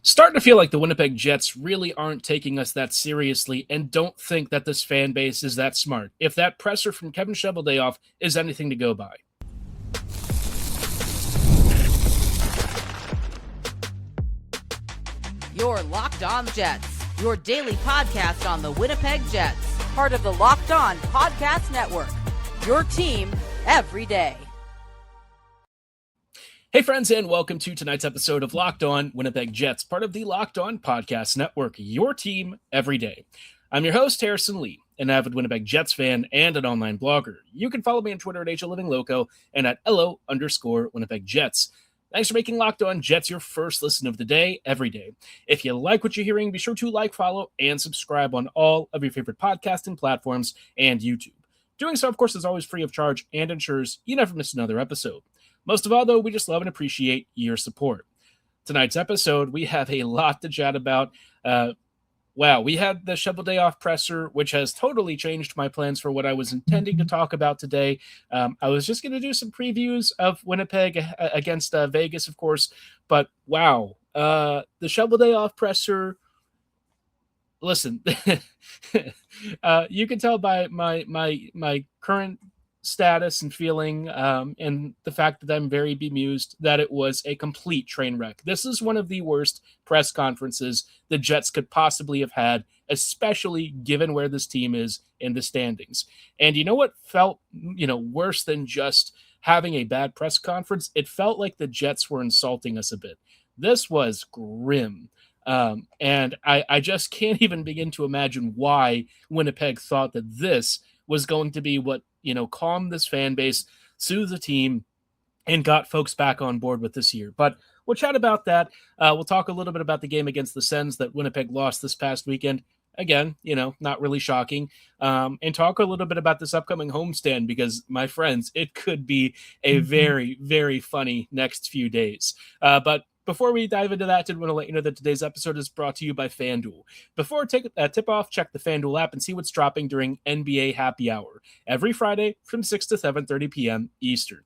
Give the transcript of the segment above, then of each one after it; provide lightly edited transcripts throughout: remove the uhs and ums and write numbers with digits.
Starting to feel like the Winnipeg Jets really aren't taking us that seriously and don't think that this fan base is that smart, if that presser from Kevin Cheveldayoff is anything to go by. You're Locked On Jets, your daily podcast on the Winnipeg Jets, part of the Locked On Podcast Network, your team every day. Hey friends, and welcome to tonight's episode of Locked On Winnipeg Jets, part of the Locked On Podcast Network, your team every day. I'm your host, Harrison Lee, an avid Winnipeg Jets fan and an online blogger. You can follow me on Twitter at HLivingLoco and at LO_Winnipeg Jets. Thanks for making Locked On Jets your first listen of the day, every day. If you like what you're hearing, be sure to like, follow, and subscribe on all of your favorite podcasting platforms and YouTube. Doing so, of course, is always free of charge and ensures you never miss another episode. Most of all, though, we just love and appreciate your support. Tonight's episode, we have a lot to chat about. We had the Cheveldayoff presser, which has totally changed my plans for what I was intending to talk about today. I was just going to do some previews of Winnipeg against Vegas, of course. But wow, the Cheveldayoff presser. Listen, you can tell by my current status and feeling, and the fact that I'm very bemused that it was a complete train wreck. This is one of the worst press conferences the Jets could possibly have had, especially given where this team is in the standings. And you know what felt, worse than just having a bad press conference? It felt like the Jets were insulting us a bit. This was grim. And I just can't even begin to imagine why Winnipeg thought that this was going to be what, calmed this fan base, soothed the team, and got folks back on board with this year. But we'll chat about that. We'll talk a little bit about the game against the Sens that Winnipeg lost this past weekend. Again, not really shocking. And talk a little bit about this upcoming homestand because, my friends, it could be a very, very funny next few days. But before we dive into that, I did want to let you know that today's episode is brought to you by FanDuel. Before tip-off, check the FanDuel app and see what's dropping during NBA Happy Hour every Friday from 6 to 7:30 p.m. Eastern.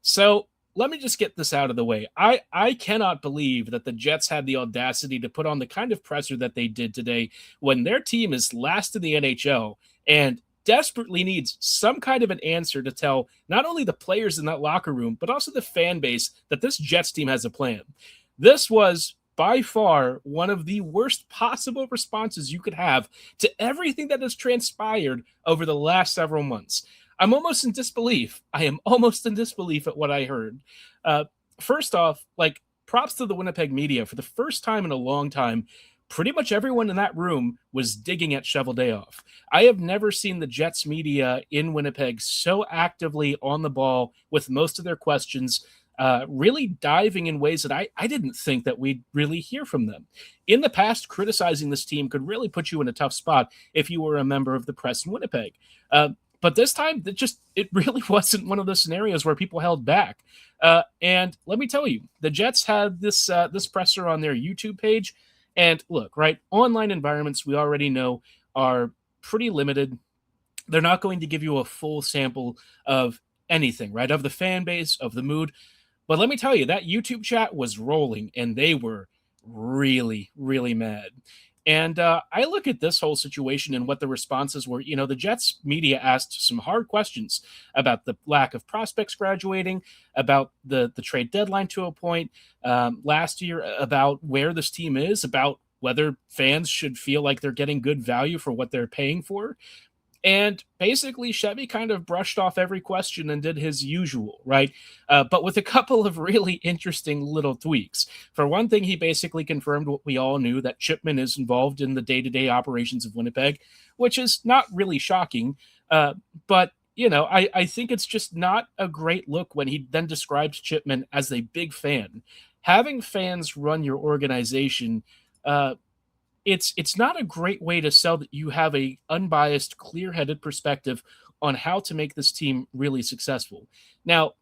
So let me just get this out of the way. I cannot believe that the Jets had the audacity to put on the kind of presser that they did today when their team is last in the NHL and desperately needs some kind of an answer to tell not only the players in that locker room, but also the fan base that this Jets team has a plan. This was by far one of the worst possible responses you could have to everything that has transpired over the last several months. I'm almost in disbelief. I am almost in disbelief at what I heard. First off, props to the Winnipeg media. For the first time in a long time, pretty much everyone in that room was digging at Cheveldayoff. I have never seen the Jets media in Winnipeg so actively on the ball with most of their questions, really diving in ways that I didn't think that we'd really hear from them. In the past, criticizing this team could really put you in a tough spot if you were a member of the press in Winnipeg. But this time, it really wasn't one of those scenarios where people held back. And let me tell you, the Jets had this presser on their YouTube page. And look, right, online environments we already know are pretty limited. They're not going to give you a full sample of anything, right, of the fan base, of the mood. But let me tell you, that YouTube chat was rolling, and they were really, really mad. And I look at this whole situation and what the responses were. The Jets media asked some hard questions about the lack of prospects graduating, about the trade deadline to a point last year, about where this team is, about whether fans should feel like they're getting good value for what they're paying for. And basically, Chevy kind of brushed off every question and did his usual, right? But with a couple of really interesting little tweaks. For one thing, he basically confirmed what we all knew, that Chipman is involved in the day-to-day operations of Winnipeg, which is not really shocking. But, I think it's just not a great look when he then describes Chipman as a big fan. Having fans run your organization, it's not a great way to sell that you have a unbiased, clear-headed perspective on how to make this team really successful. Now,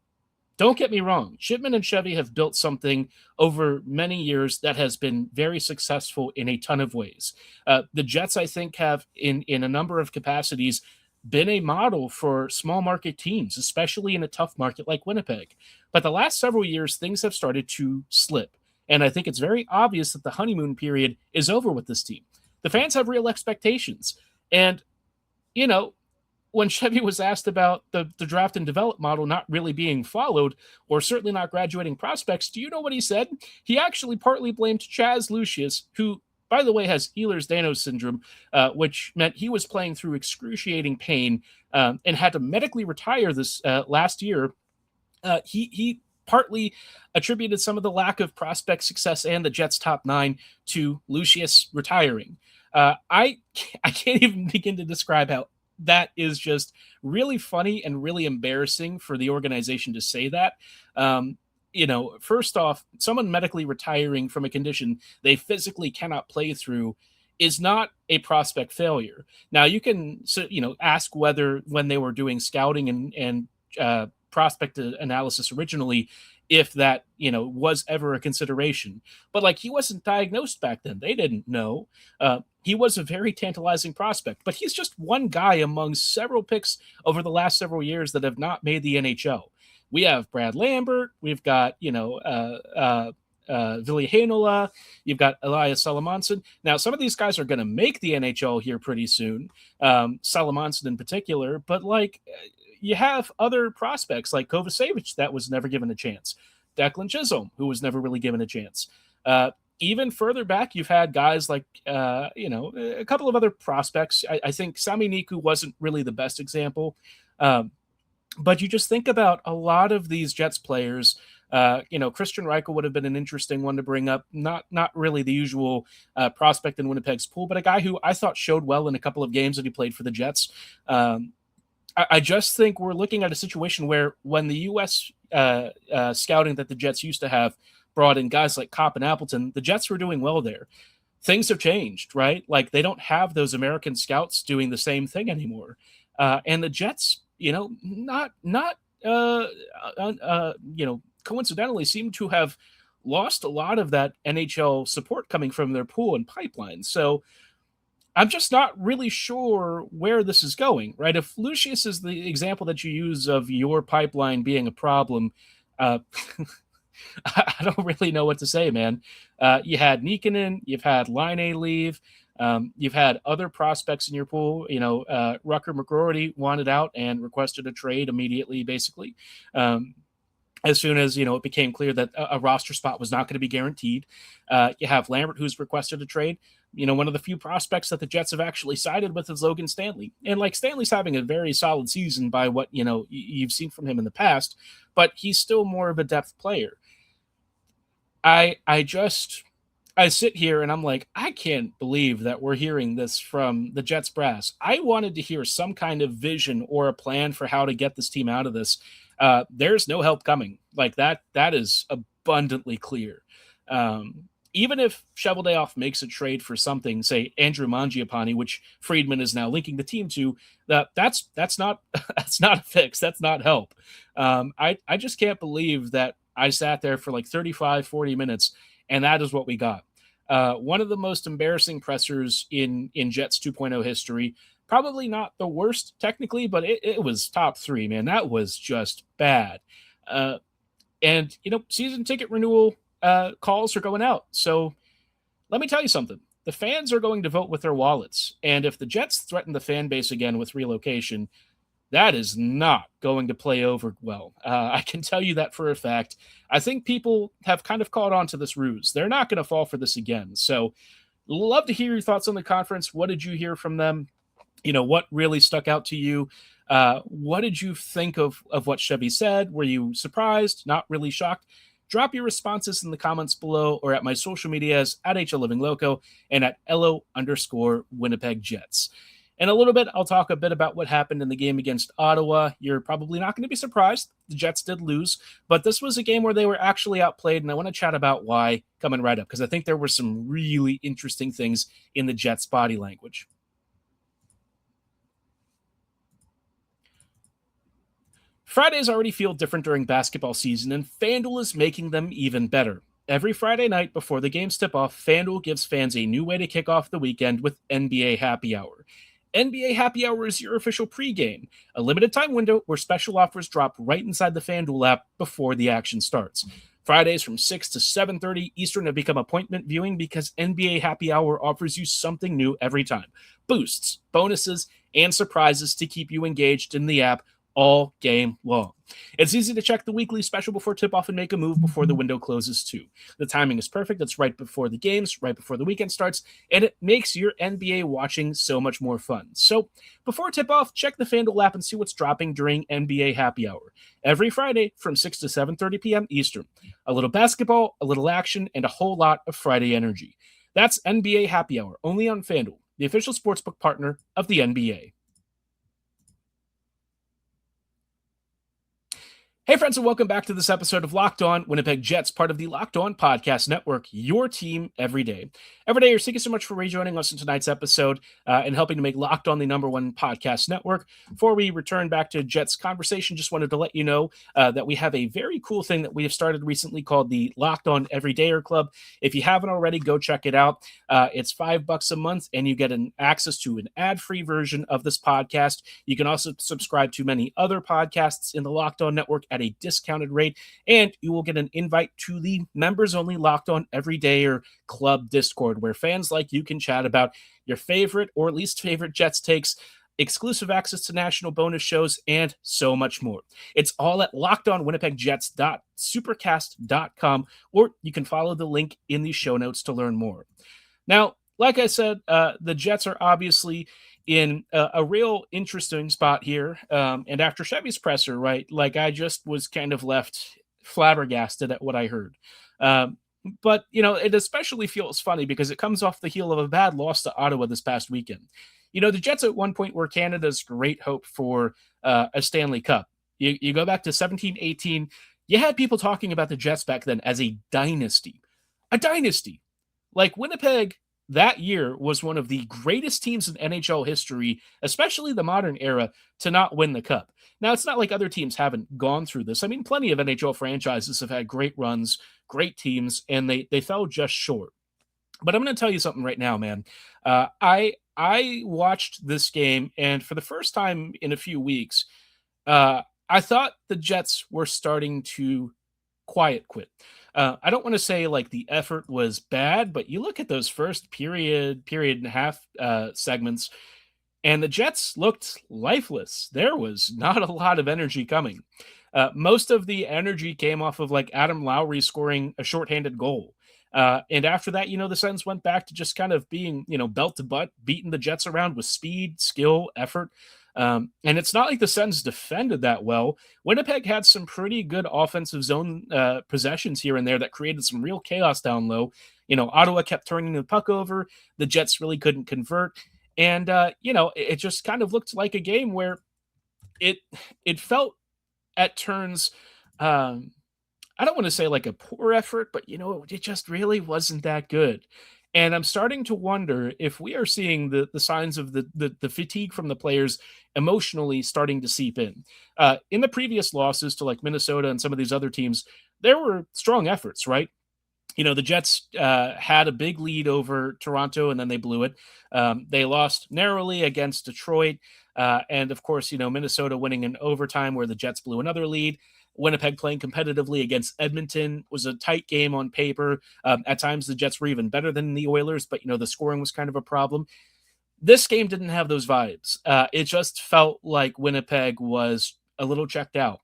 don't get me wrong. Chipman and Chevy have built something over many years that has been very successful in a ton of ways. The Jets, I think, have, in a number of capacities, been a model for small market teams, especially in a tough market like Winnipeg. But the last several years, things have started to slip. And I think it's very obvious that the honeymoon period is over with this team. The fans have real expectations. And, when Chevy was asked about the draft and develop model not really being followed, or certainly not graduating prospects, do you know what he said? He actually partly blamed Chaz Lucius, who, by the way, has Ehlers-Danlos syndrome, which meant he was playing through excruciating pain and had to medically retire this last year. He partly attributed some of the lack of prospect success and the Jets' top 9 to Lucius retiring. I can't even begin to describe how that is just really funny and really embarrassing for the organization to say that. First off, someone medically retiring from a condition they physically cannot play through is not a prospect failure. Now, you can, ask whether when they were doing scouting and prospect analysis originally, if that, was ever a consideration. But he wasn't diagnosed back then. They didn't know. He was a very tantalizing prospect, but he's just one guy among several picks over the last several years that have not made the NHL. We have Brad Lambert. We've got, Ville Heinola. You've got Elias Salamonson. Now, some of these guys are going to make the NHL here pretty soon, Salamonson in particular, but you have other prospects like Kovacevic that was never given a chance. Declan Chisholm, who was never really given a chance. Even further back, you've had guys like, a couple of other prospects. I think Sami Niku wasn't really the best example. But you just think about a lot of these Jets players. Christian Reichel would have been an interesting one to bring up. Not really the usual prospect in Winnipeg's pool, but a guy who I thought showed well in a couple of games that he played for the Jets. I just think we're looking at a situation where when the U.S. Scouting that the Jets used to have brought in guys like Kopp and Appleton, the Jets were doing well there. Things have changed, right? They don't have those American scouts doing the same thing anymore. And the Jets, coincidentally seem to have lost a lot of that NHL support coming from their pool and pipeline. So I'm just not really sure where this is going, right? If Lucius is the example that you use of your pipeline being a problem, I don't really know what to say, man. You had Nikkanen, you've had Laine leave, you've had other prospects in your pool. Rucker McGroarty wanted out and requested a trade immediately, basically. As soon as, it became clear that a roster spot was not going to be guaranteed. You have Lambert, who's requested a trade. One of the few prospects that the Jets have actually sided with is Logan Stanley. And Stanley's having a very solid season by what, you've seen from him in the past, but he's still more of a depth player. I sit here and I'm like, I can't believe that we're hearing this from the Jets brass. I wanted to hear some kind of vision or a plan for how to get this team out of this. There's no help coming. That is abundantly clear. Even if Cheveldayoff makes a trade for something, say Andrew Mangiapane, which Friedman is now linking the team to, that's not a fix. That's not help. I just can't believe that I sat there for 35, 40 minutes, and that is what we got. One of the most embarrassing pressers in Jets 2.0 history. Probably not the worst technically, but it was top 3, man. That was just bad. And season ticket renewal calls are going out. So let me tell you something. The fans are going to vote with their wallets. And if the Jets threaten the fan base again with relocation, that is not going to play over well. I can tell you that for a fact. I think people have kind of caught on to this ruse. They're not going to fall for this again. So love to hear your thoughts on the conference. What did you hear from them? What really stuck out to you? What did you think of what Chevy said? Were you surprised? Not really shocked? Drop your responses in the comments below or at my social medias at HLLivingLoco and at @LO_Winnipeg Jets. In a little bit, I'll talk a bit about what happened in the game against Ottawa. You're probably not going to be surprised. The Jets did lose, but this was a game where they were actually outplayed, and I want to chat about why coming right up, because I think there were some really interesting things in the Jets' body language. Fridays already feel different during basketball season, and FanDuel is making them even better. Every Friday night before the games tip off, FanDuel gives fans a new way to kick off the weekend with NBA Happy Hour. NBA Happy Hour is your official pregame, a limited time window where special offers drop right inside the FanDuel app before the action starts. Fridays from 6 to 7:30 Eastern have become appointment viewing because NBA Happy Hour offers you something new every time. Boosts, bonuses, and surprises to keep you engaged in the app all game long. It's easy to check the weekly special before tip-off and make a move before the window closes too. The timing is perfect. It's right before the games, right before the weekend starts, and it makes your NBA watching so much more fun. So before tip-off, check the FanDuel app and see what's dropping during NBA Happy Hour. Every Friday from 6 to 7:30 p.m. Eastern. A little basketball, a little action, and a whole lot of Friday energy. That's NBA Happy Hour, only on FanDuel, the official sportsbook partner of the NBA. Hey friends, and welcome back to this episode of Locked On Winnipeg Jets, part of the Locked On Podcast Network, your team every day. Every day, thank you so much for rejoining us in tonight's episode and helping to make Locked On the #1 podcast network. Before we return back to Jets conversation, just wanted to let you know that we have a very cool thing that we have started recently called the Locked On Everydayer Club. If you haven't already, go check it out. It's $5 a month, and you get access to an ad-free version of this podcast. You can also subscribe to many other podcasts in the Locked On network at a discounted rate, and you will get an invite to the members-only Locked On Everydayer Club Discord, where fans like you can chat about your favorite or least favorite Jets takes, exclusive access to national bonus shows, and so much more. It's all at lockedonwinnipegjets.supercast.com, or you can follow the link in the show notes to learn more. Now, like I said, the Jets are obviously in a real interesting spot here. And after Chevy's presser, right, like I just was kind of left flabbergasted at what I heard. But, you know, it especially feels funny because it comes off the heel of a bad loss to Ottawa this past weekend. You know, the Jets at one point were Canada's great hope for a Stanley Cup. You go back to 17-18, you had people talking about the Jets back then as a dynasty. A dynasty. Like Winnipeg that year was one of the greatest teams in NHL history, especially the modern era, to not win the Cup. Now, it's not like other teams haven't gone through this. I mean, plenty of NHL franchises have had great runs, great teams, and they fell just short. But I'm going to tell you something right now, man. I watched this game, and for the first time in a few weeks, I thought the Jets were starting to quiet quit. I don't want to say like the effort was bad, but you look at those first period and a half segments, and the Jets looked lifeless. There was not a lot of energy coming. Most of the energy came off of like Adam Lowry scoring a shorthanded goal. And after that, you know, the Sens went back to just kind of being, you know, belt to butt, beating the Jets around with speed, skill, effort. And it's not like the Sens defended that well. Winnipeg had some pretty good offensive zone possessions here and there that created some real chaos down low. You know, Ottawa kept turning the puck over. The Jets really couldn't convert. And, you know, it just kind of looked like a game where it felt at turns, I don't want to say like a poor effort, but, you know, it just really wasn't that good. And I'm starting to wonder if we are seeing the signs of the fatigue from the players emotionally starting to seep in. In the previous losses to like Minnesota and some of these other teams, there were strong efforts, right? You know, the Jets had a big lead over Toronto, and then they blew it. They lost narrowly against Detroit. And, of course, you know, Minnesota winning in overtime where the Jets blew another lead. Winnipeg playing competitively against Edmonton was a tight game on paper. At times, the Jets were even better than the Oilers, but, you know, the scoring was kind of a problem. This game didn't have those vibes. It just felt like Winnipeg was a little checked out.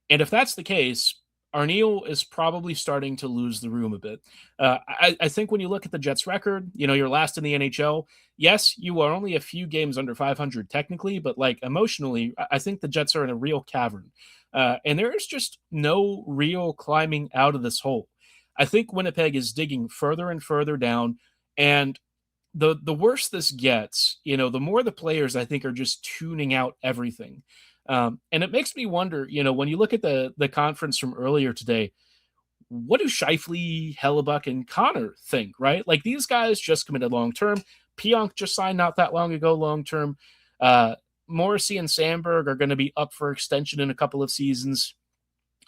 And if that's the case, Arneal is probably starting to lose the room a bit. I think when you look at the Jets record, you know, you're last in the NHL. Yes, you are only a few games under 500 technically, but like emotionally, I think the Jets are in a real cavern. And there is just no real climbing out of this hole. I think Winnipeg is digging further and further down. And the worse this gets, you know, the more the players I think are just tuning out everything. And it makes me wonder, you know, when you look at the conference from earlier today, what do Scheifele, Hellebuck, and Connor think, right? Like these guys just committed long-term. Pionk just signed not that long ago long-term. Morrissey and Sandberg are going to be up for extension in a couple of seasons.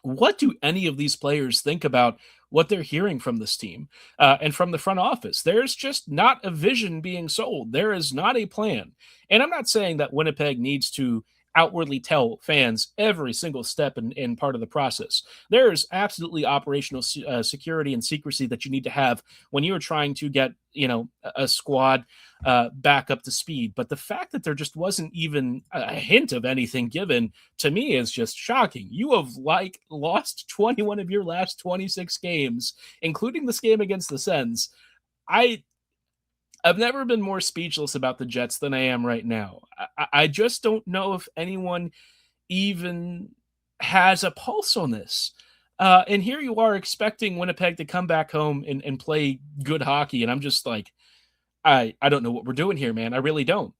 What do any of these players think about what they're hearing from this team and from the front office? There's just not a vision being sold. There is not a plan. And I'm not saying that Winnipeg needs to outwardly tell fans every single step in part of the process. There's absolutely operational security and secrecy that you need to have when you're trying to get, a squad back up to speed. But the fact that there just wasn't even a hint of anything given to me is just shocking. You have lost 21 of your last 26 games, including this game against the Sens. I've never been more speechless about the Jets than I am right now. I just don't know if anyone even has a pulse on this. And here you are expecting Winnipeg to come back home and play good hockey. And I'm just like, I don't know what we're doing here, man. I really don't.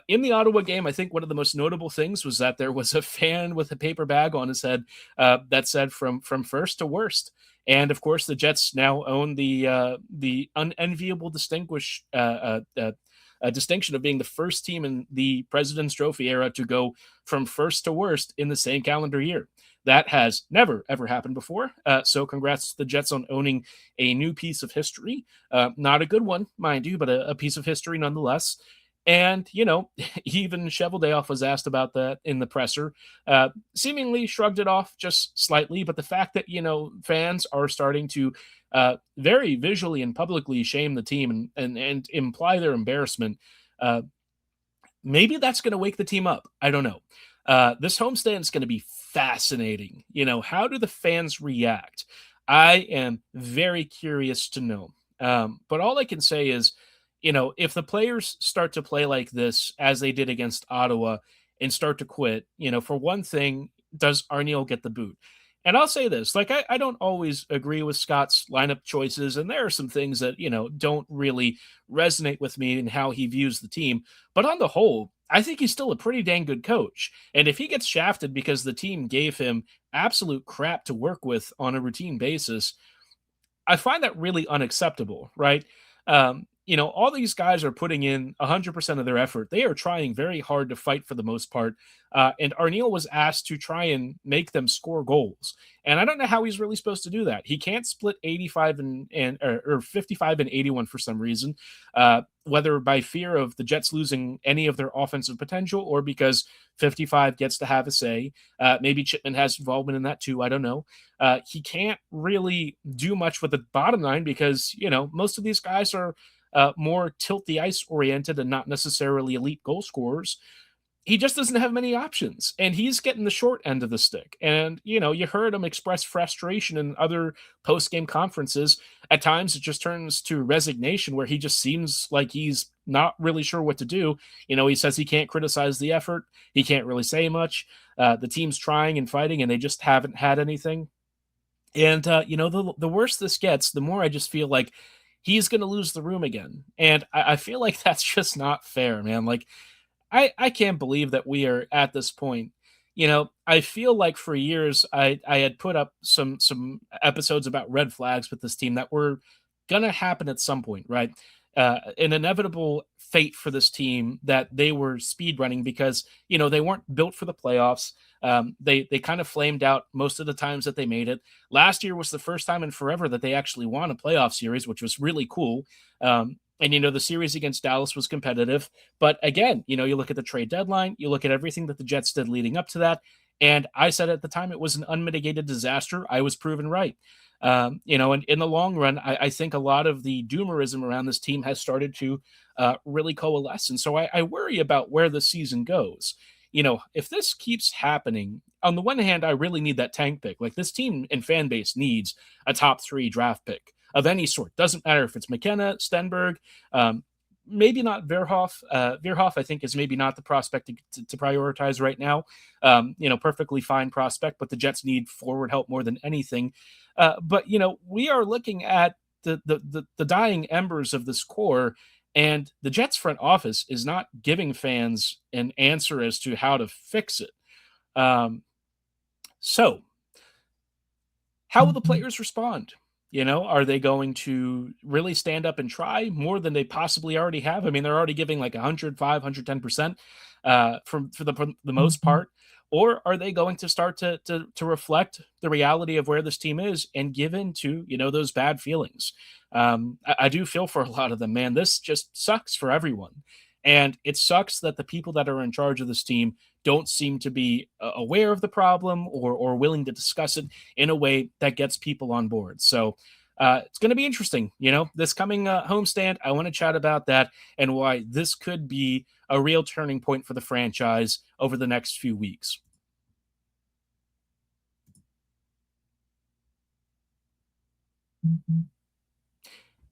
In the Ottawa game, I think one of the most notable things was that there was a fan with a paper bag on his head that said from first to worst. And of course, the Jets now own the unenviable distinction of being the first team in the President's Trophy era to go from first to worst in the same calendar year. That has never, ever happened before. So congrats to the Jets on owning a new piece of history. Not a good one, mind you, but a piece of history nonetheless. And, even Cheveldayoff was asked about that in the presser, seemingly shrugged it off just slightly. But the fact that, fans are starting to very visually and publicly shame the team and imply their embarrassment, maybe that's going to wake the team up. I don't know. This homestand is going to be fascinating. How do the fans react? I am very curious to know. But all I can say is, if the players start to play like this as they did against Ottawa and start to quit, for one thing, does Arniel get the boot? And I'll say this, I don't always agree with Scott's lineup choices, and there are some things that, don't really resonate with me in how he views the team. But on the whole, I think he's still a pretty dang good coach. And if he gets shafted because the team gave him absolute crap to work with on a routine basis, I find that really unacceptable, right? All these guys are putting in 100% of their effort. They are trying very hard to fight for the most part. And Arniel was asked to try and make them score goals. And I don't know how he's really supposed to do that. He can't split 85 or 55 and 81 for some reason, whether by fear of the Jets losing any of their offensive potential or because 55 gets to have a say. Maybe Chipman has involvement in that too. I don't know. He can't really do much with the bottom line because, most of these guys are more tilt the ice oriented and not necessarily elite goal scorers. He just doesn't have many options, and he's getting the short end of the stick. And, you heard him express frustration in other post-game conferences. At times, it just turns to resignation where he just seems like he's not really sure what to do. He says he can't criticize the effort. He can't really say much. The team's trying and fighting, and they just haven't had anything. And, the worse this gets, the more I just feel like he's going to lose the room again. And I feel like that's just not fair, man. I can't believe that we are at this point. I feel like for years I had put up some episodes about red flags with this team that were going to happen at some point, right? An inevitable fate for this team that they were speed running because, they weren't built for the playoffs. They kind of flamed out most of the times that they made it. Last year was the first time in forever that they actually won a playoff series, which was really cool. And, the series against Dallas was competitive. But again, you look at the trade deadline, you look at everything that the Jets did leading up to that. And I said at the time it was an unmitigated disaster. I was proven right. And in the long run, I think a lot of the doomerism around this team has started to really coalesce. And so I worry about where the season goes. If this keeps happening, on the one hand, I really need that tank pick. Like this team and fan base needs a top 3 draft pick of any sort. Doesn't matter if it's McKenna, Stenberg, maybe not Verhoff. Verhoff, I think, is maybe not the prospect to prioritize right now. Perfectly fine prospect, but the Jets need forward help more than anything. But we are looking at the dying embers of this core, and the Jets front office is not giving fans an answer as to how to fix it. So how will the players respond? Are they going to really stand up and try more than they possibly already have? I mean, they're already giving like 105, 110% for the most part. Or are they going to start to reflect the reality of where this team is and give in to, those bad feelings? I do feel for a lot of them, man. This just sucks for everyone. And it sucks that the people that are in charge of this team don't seem to be aware of the problem or willing to discuss it in a way that gets people on board. So it's going to be interesting. This coming homestand, I want to chat about that and why this could be a real turning point for the franchise over the next few weeks.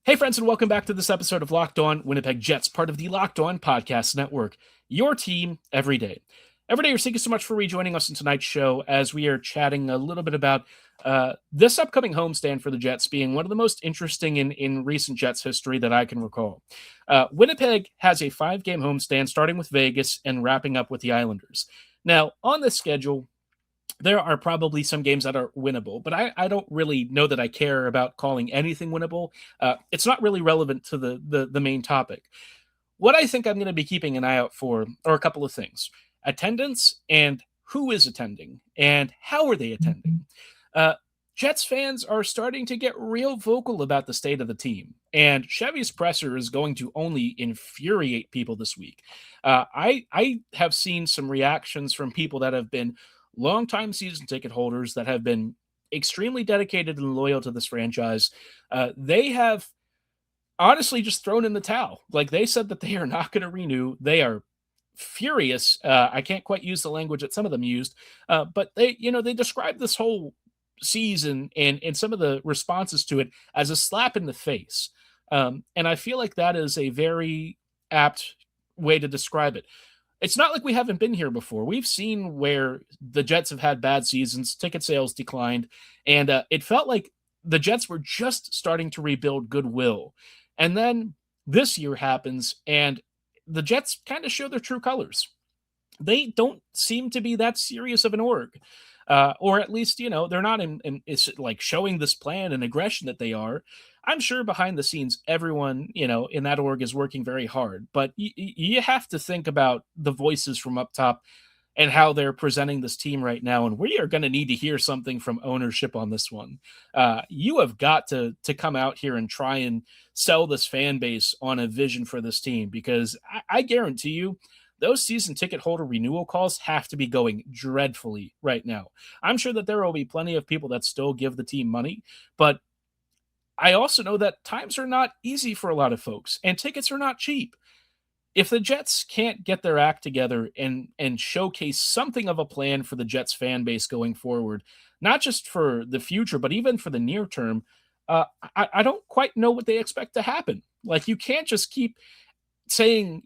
Hey, friends, and welcome back to this episode of Locked On Winnipeg Jets, part of the Locked On Podcast Network, your team every day. Every day, thank you so much for rejoining us in tonight's show as we are chatting a little bit about this upcoming homestand for the Jets being one of the most interesting in recent Jets history that I can recall. Winnipeg has a 5-game homestand starting with Vegas and wrapping up with the Islanders. Now, on this schedule, there are probably some games that are winnable, but I don't really know that I care about calling anything winnable. It's not really relevant to the main topic. What I think I'm going to be keeping an eye out for are a couple of things: attendance and who is attending and how are they attending. Jets fans are starting to get real vocal about the state of the team, and Chevy's presser is going to only infuriate people this week. I have seen some reactions from people that have been longtime season ticket holders that have been extremely dedicated and loyal to this franchise. They have honestly just thrown in the towel. Like, they said that they are not going to renew. They are furious. I can't quite use the language that some of them used, but they described this whole season and some of the responses to it as a slap in the face. And I feel like that is a very apt way to describe it. It's not like we haven't been here before. We've seen where the Jets have had bad seasons, ticket sales declined, and it felt like the Jets were just starting to rebuild goodwill. And then this year happens, and the Jets kind of show their true colors. They don't seem to be that serious of an org. Or at least, they're not it's like showing this plan and aggression that they are. I'm sure behind the scenes, everyone, in that org is working very hard, but you have to think about the voices from up top and how they're presenting this team right now. And we are going to need to hear something from ownership on this one. You have got to come out here and try and sell this fan base on a vision for this team, because I guarantee you, those season ticket holder renewal calls have to be going dreadfully right now. I'm sure that there will be plenty of people that still give the team money, but I also know that times are not easy for a lot of folks, and tickets are not cheap. If the Jets can't get their act together and showcase something of a plan for the Jets fan base going forward, not just for the future, but even for the near term, I don't quite know what they expect to happen. Like, you can't just keep saying,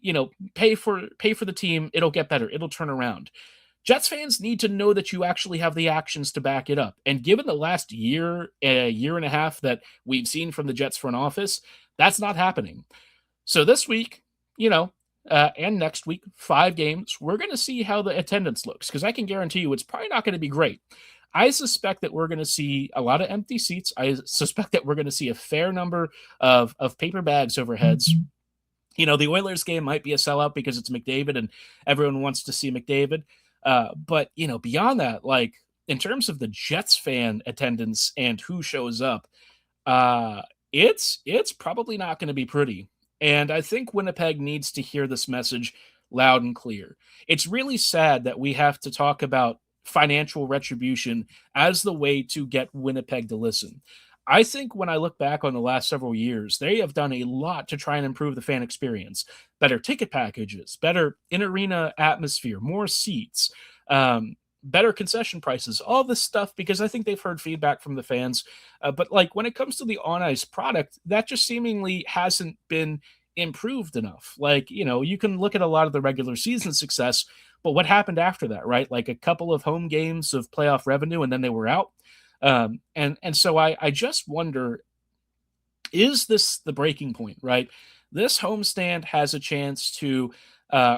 pay for the team, it'll get better, it'll turn around. Jets fans need to know that you actually have the actions to back it up. And given the last year and a half that we've seen from the Jets front office, that's not happening. So this week, and next week, 5 games, we're going to see how the attendance looks, because I can guarantee you it's probably not going to be great. I suspect that we're going to see a lot of empty seats. I suspect that we're going to see a fair number of paper bags over heads. The Oilers game might be a sellout because it's McDavid and everyone wants to see McDavid. But, beyond that, like, in terms of the Jets fan attendance and who shows up, it's probably not going to be pretty. And I think Winnipeg needs to hear this message loud and clear. It's really sad that we have to talk about financial retribution as the way to get Winnipeg to listen. I think when I look back on the last several years, they have done a lot to try and improve the fan experience. Better ticket packages, better in-arena atmosphere, more seats, better concession prices, all this stuff, because I think they've heard feedback from the fans. But like, when it comes to the on-ice product, that just seemingly hasn't been improved enough. Like, you can look at a lot of the regular season success, but what happened after that, right? Like a couple of home games of playoff revenue, and then they were out. And so I just wonder, is this the breaking point, right? This homestand has a chance to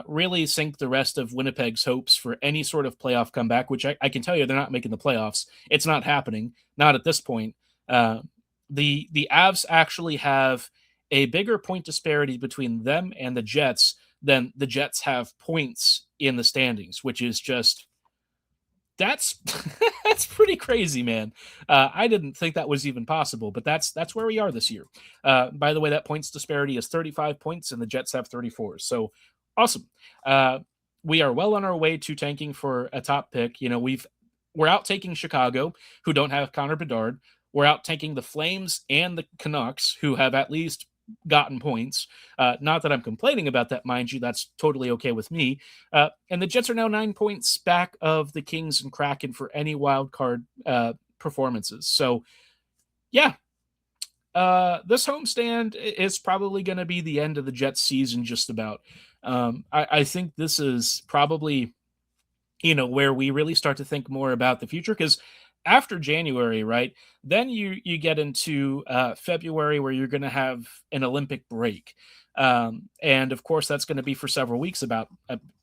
really sink the rest of Winnipeg's hopes for any sort of playoff comeback, which I can tell you they're not making the playoffs. It's not happening, not at this point. The Avs actually have a bigger point disparity between them and the Jets than the Jets have points in the standings, which is just, that's pretty crazy, man. I didn't think that was even possible, but that's where we are this year. By the way, that points disparity is 35 points, and the Jets have 34. So awesome. we are well on our way to tanking for a top pick. We're out taking Chicago, who don't have Connor Bedard. We're out tanking the Flames and the Canucks, who have at least gotten points. Not that I'm complaining about that, mind you. That's totally okay with me. And the Jets are now 9 points back of the Kings and Kraken for any wild card performances. So, yeah, this homestand is probably going to be the end of the Jets season, just about. I think this is probably, where we really start to think more about the future, because after January, right, then you get into February, where you're going to have an Olympic break. And of course, that's going to be for several weeks, about,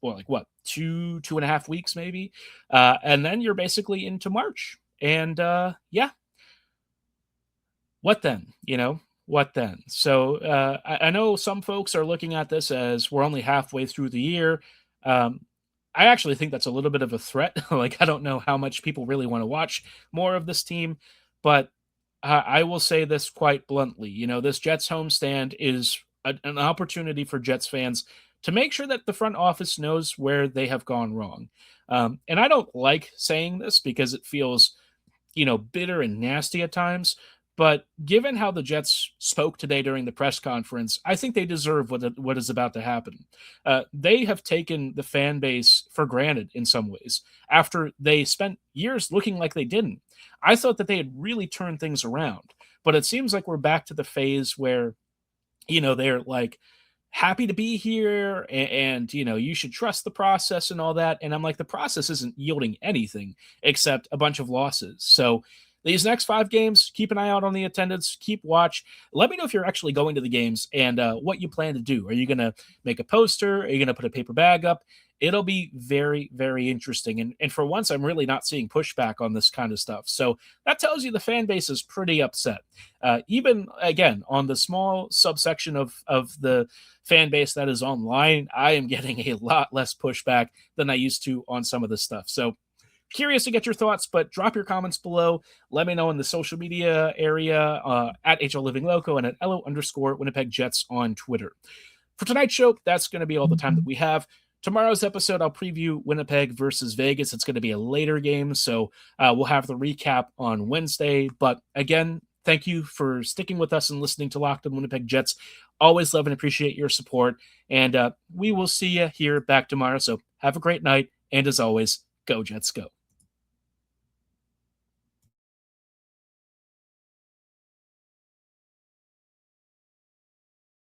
like what, 2.5 weeks maybe. And then you're basically into March. And yeah, what then? What then? So I know some folks are looking at this as we're only halfway through the year. I actually think that's a little bit of a threat. Like, I don't know how much people really want to watch more of this team, but I will say this quite bluntly. This Jets homestand is an opportunity for Jets fans to make sure that the front office knows where they have gone wrong. And I don't like saying this because it feels, bitter and nasty at times. But given how the Jets spoke today during the press conference, I think they deserve what is about to happen. They have taken the fan base for granted in some ways after they spent years looking like they didn't. I thought that they had really turned things around, but it seems like we're back to the phase where, they're like happy to be here and you should trust the process and all that. And I'm like, the process isn't yielding anything except a bunch of losses. So these next 5 games, keep an eye out on the attendance, keep watch. Let me know if you're actually going to the games and what you plan to do. Are you going to make a poster? Are you going to put a paper bag up? It'll be very, very interesting. And for once, I'm really not seeing pushback on this kind of stuff. So that tells you the fan base is pretty upset. Even, again, on the small subsection of the fan base that is online, I am getting a lot less pushback than I used to on some of this stuff. So curious to get your thoughts, but drop your comments below. Let me know in the social media area at HLLivingLoco and at @LO_Winnipeg Jets on Twitter. For tonight's show, that's going to be all the time that we have. Tomorrow's episode, I'll preview Winnipeg versus Vegas. It's going to be a later game, so we'll have the recap on Wednesday. But again, thank you for sticking with us and listening to Locked On Winnipeg Jets. Always love and appreciate your support, and we will see you here back tomorrow. So have a great night, and as always, go Jets, go.